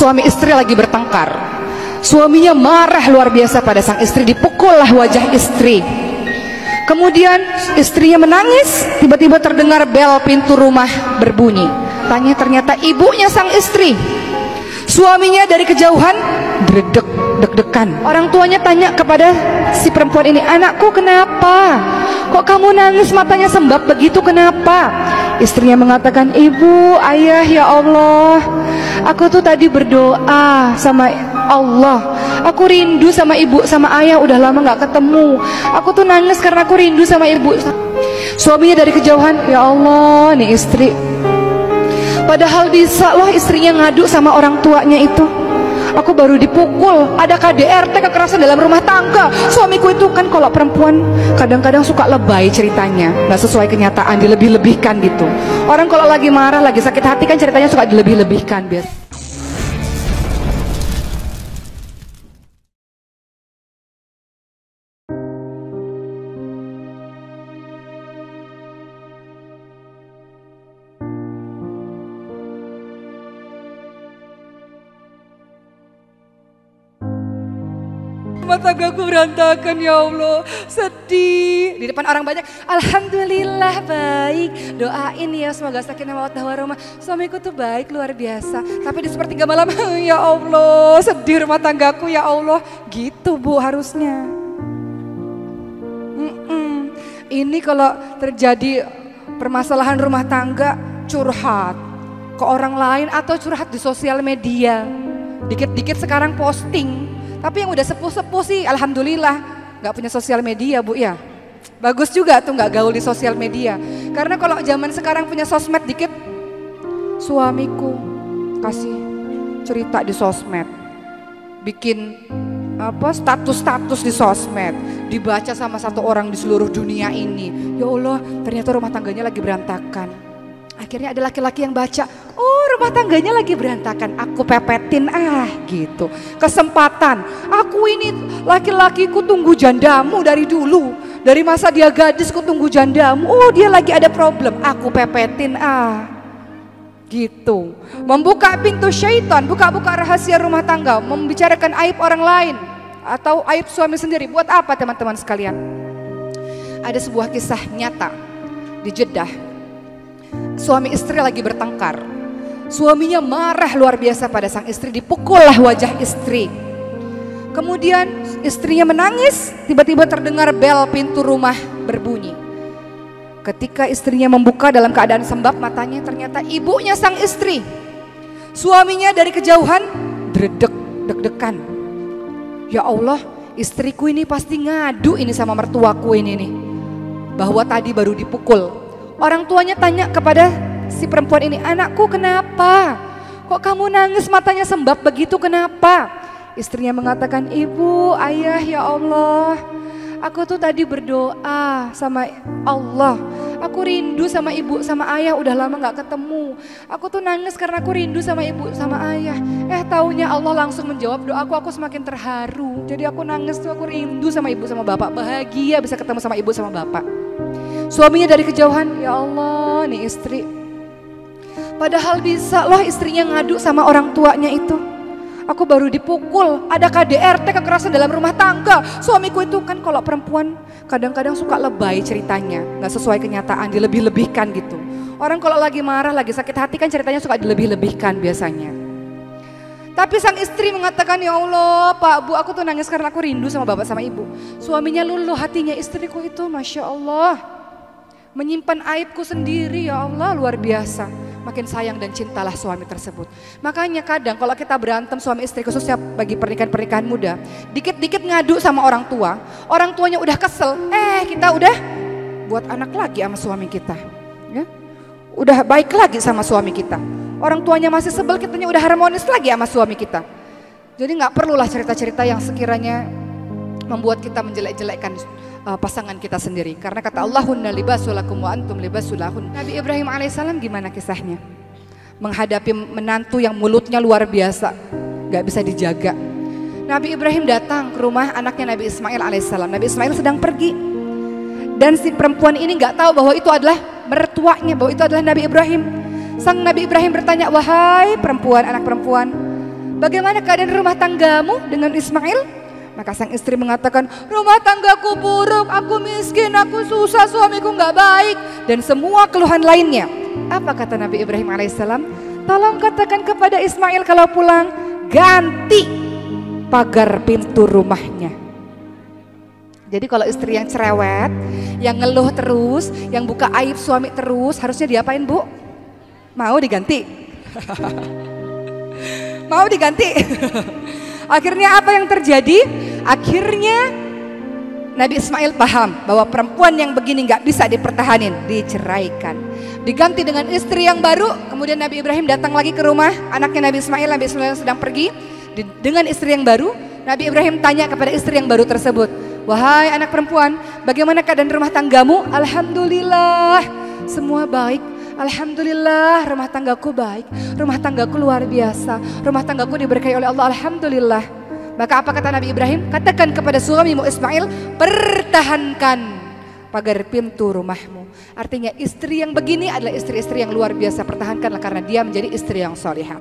Suami istri lagi bertengkar. Suaminya marah luar biasa pada sang istri, dipukullah wajah istri. Kemudian istrinya menangis, tiba-tiba terdengar bel pintu rumah berbunyi. Ternyata ibunya sang istri. Suaminya dari kejauhan dredeg, deg-degan. Orang tuanya tanya kepada si perempuan ini, "Anakku kenapa? Kok kamu nangis matanya sembab begitu, kenapa?" Istrinya mengatakan, "Ibu, ayah, ya Allah, aku tuh tadi berdoa sama Allah. Aku rindu sama ibu sama ayah, udah lama gak ketemu. Aku tuh nangis karena aku rindu sama ibu." Suaminya dari kejauhan, "Ya Allah, nih istri. Padahal bisa loh istrinya ngadu sama orang tuanya itu. Aku baru dipukul, ada KDRT, kekerasan dalam rumah tangga. Suamiku itu kan kalau perempuan kadang-kadang suka lebay ceritanya, nggak sesuai kenyataan, dilebih-lebihkan gitu. Orang kalau lagi marah, lagi sakit hati kan ceritanya suka dilebih-lebihkan biasa." Rumah tanggaku berantakan, ya Allah, sedih. Di depan orang banyak, "Alhamdulillah baik, doain ya semoga sakinah mawaddah warahmah. Suamiku tuh baik luar biasa, tapi di sepertiga malam ya Allah, sedih rumah tanggaku, ya Allah." Gitu Bu harusnya. Ini kalau terjadi permasalahan rumah tangga, curhat ke orang lain atau curhat di sosial media. Dikit-dikit sekarang posting. Tapi yang udah sepuh-sepuh sih alhamdulillah gak punya sosial media Bu ya. Bagus juga tuh gak gaul di sosial media. Karena kalau zaman sekarang punya sosmed dikit, suamiku kasih cerita di sosmed, bikin status-status di sosmed, dibaca sama satu orang di seluruh dunia ini. Ya Allah, ternyata rumah tangganya lagi berantakan. Akhirnya ada laki-laki yang baca, "Oh, rumah tangganya lagi berantakan, aku pepetin gitu. Kesempatan, aku ini laki-lakiku tunggu jandamu dari dulu. Dari masa dia gadis ku tunggu jandamu, oh dia lagi ada problem, aku pepetin gitu. Membuka pintu syaitan, buka-buka rahasia rumah tangga, membicarakan aib orang lain atau aib suami sendiri. Buat apa teman-teman sekalian? Ada sebuah kisah nyata di Jeddah. Suami istri lagi bertengkar. Suaminya marah luar biasa pada sang istri, dipukullah wajah istri. Kemudian istrinya menangis, tiba-tiba terdengar bel pintu rumah berbunyi. Ketika istrinya membuka dalam keadaan sembab matanya, ternyata ibunya sang istri. Suaminya dari kejauhan dredeg, deg-degan. Ya Allah, istriku ini pasti ngadu ini sama mertuaku ini nih, bahwa tadi baru dipukul. Orang tuanya tanya kepada si perempuan ini, "Anakku kenapa? Kok kamu nangis matanya sembab begitu, kenapa?" Istrinya mengatakan, "Ibu, ayah, ya Allah, aku tuh tadi berdoa sama Allah. Aku rindu sama ibu sama ayah, udah lama gak ketemu. Aku tuh nangis karena aku rindu sama ibu sama ayah. Taunya Allah langsung menjawab doaku, aku semakin terharu. Jadi aku nangis tuh, aku rindu sama ibu sama bapak, bahagia bisa ketemu sama ibu sama bapak." Suaminya dari kejauhan, "Ya Allah, nih istri. Padahal bisa loh istrinya ngadu sama orang tuanya itu. Aku baru dipukul, ada KDRT, kekerasan dalam rumah tangga. Suamiku itu kan kalau perempuan kadang-kadang suka lebay ceritanya, gak sesuai kenyataan, dilebih-lebihkan gitu. Orang kalau lagi marah, lagi sakit hati kan ceritanya suka dilebih-lebihkan biasanya. Tapi sang istri mengatakan, "Ya Allah, Pak, Bu, aku tuh nangis karena aku rindu sama bapak sama ibu." Suaminya luluh hatinya, istriku itu Masya Allah menyimpan aibku sendiri, ya Allah, luar biasa. Makin sayang dan cintalah suami tersebut. Makanya kadang kalau kita berantem suami istri, khususnya bagi pernikahan muda, dikit-dikit ngadu sama orang tua, orang tuanya udah kesel, kita udah buat anak lagi sama suami kita, ya? Udah baik lagi sama suami kita. Orang tuanya masih sebel, kitanya udah harmonis lagi sama suami kita. Jadi nggak perlulah cerita-cerita yang sekiranya membuat kita menjelek-jelekkan pasangan kita sendiri. Karena kata Allah, "Hunna libasul lakum wa antum libasul lahun." Nabi Ibrahim alaihissalam gimana kisahnya? Menghadapi menantu yang mulutnya luar biasa, gak bisa dijaga. Nabi Ibrahim datang ke rumah anaknya Nabi Ismail alaihissalam. Nabi Ismail sedang pergi. Dan si perempuan ini gak tahu bahwa itu adalah mertuanya, bahwa itu adalah Nabi Ibrahim. Sang Nabi Ibrahim bertanya, "Wahai perempuan, anak perempuan, bagaimana keadaan rumah tanggamu dengan Ismail? Maka sang istri mengatakan, rumah tanggaku buruk, aku miskin, aku susah, suamiku nggak baik, dan semua keluhan lainnya. Apa kata Nabi Ibrahim alaihissalam? Tolong katakan kepada Ismail kalau pulang, ganti pagar pintu rumahnya. Jadi kalau istri yang cerewet, yang ngeluh terus, yang buka aib suami terus, harusnya diapain, Bu? Mau diganti? Mau diganti? Akhirnya apa yang terjadi? Akhirnya Nabi Ismail paham bahwa perempuan yang begini nggak bisa dipertahanin, diceraikan, diganti dengan istri yang baru. Kemudian Nabi Ibrahim datang lagi ke rumah anaknya Nabi Ismail. Nabi Ismail sedang pergi dengan istri yang baru. Nabi Ibrahim tanya kepada istri yang baru tersebut, wahai anak perempuan, bagaimana keadaan rumah tanggamu? Alhamdulillah, semua baik. Alhamdulillah, rumah tanggaku baik, rumah tanggaku luar biasa, rumah tanggaku diberkahi oleh Allah, alhamdulillah. Maka apa kata Nabi Ibrahim? Katakan kepada suamimu Ismail, pertahankan pagar pintu rumahmu. Artinya istri yang begini adalah istri-istri yang luar biasa, pertahankanlah karena dia menjadi istri yang salihah.